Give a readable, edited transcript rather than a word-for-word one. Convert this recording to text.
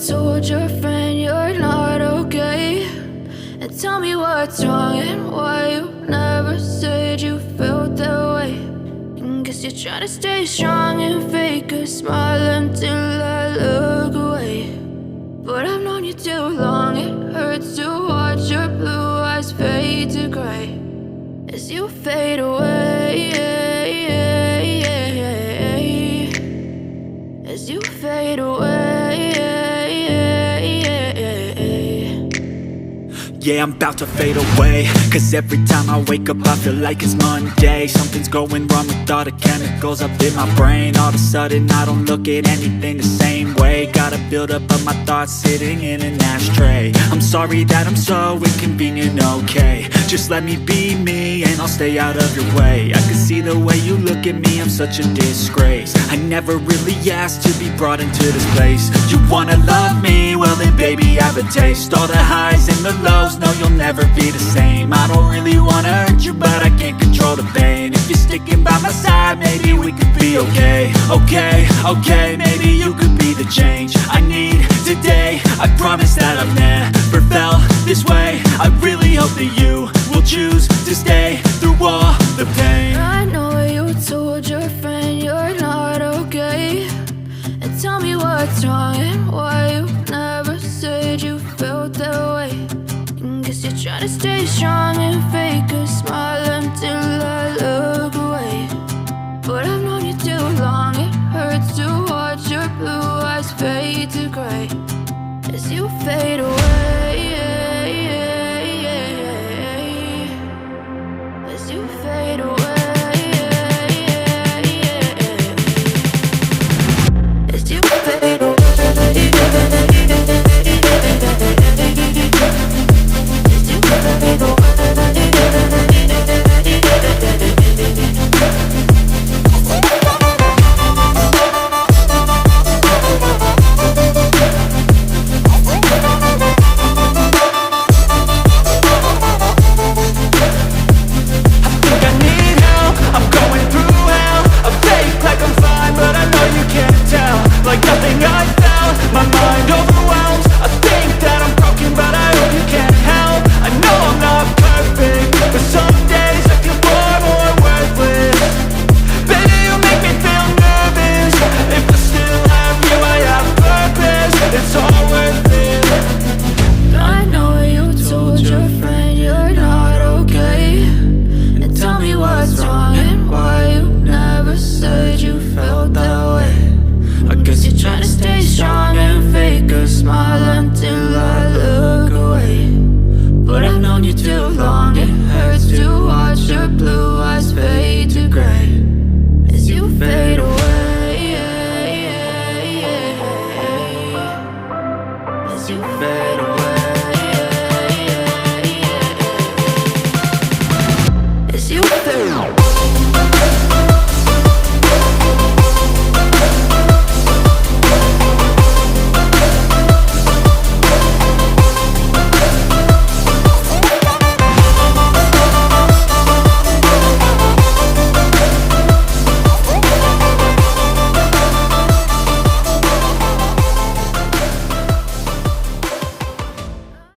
told your friend you're not okay, and tell me what's wrong and why you never said you felt that way. And guess you're trying to stay strong and fake a smile until I look away. But I've known you too long, it hurts to watch your blue eyes fade to gray as you fade away, as you fade away. Yeah, I'm about to fade away, cause every time I wake up I feel like it's Monday. Something's going wrong with all the chemicals up in my brain. All of a sudden I don't look at anything the same way. Gotta build up of my thoughts sitting in an ashtray. I'm sorry that I'm so inconvenient, okay. Just let me be me and I'll stay out of your way. I can see the way you look at me, I'm such a disgrace. I never really asked to be brought into this place. You wanna love me? Well then baby I have a taste. All the highs and the lows, no you'll never be the same. I don't really wanna hurt you but I can't control the pain. If you're sticking by my side maybe we could be okay. Okay, maybe you could be the change I need today. I promise that I've never felt this way. I really hope that you will choose to stay through all the pain. I know you told your friend you're not okay, and tell me what's wrong and why you never said you felt that way. And guess you're trying to stay strong and fake a smile until I look away. But I've known you too long, it hurts to watch your blue eyes fade to gray as you fade away, as you fade away, as you fade away. Like nothing I felt, my mind overwhelms. I think that I'm broken, but I hope you can't help. I know I'm not perfect, but some days I feel far more worthless. Baby, you make me feel nervous. If I still have you, I have purpose. It's all worth it. I know you told your friend you're not okay, and tell me what's wrong and why you never said you felt that way. I guess you're trying to stay strong and fake a smile until I look away. But I've known you too long, it hurts to watch your blue eyes fade to gray as you fade away, as you fade away, as you fade away.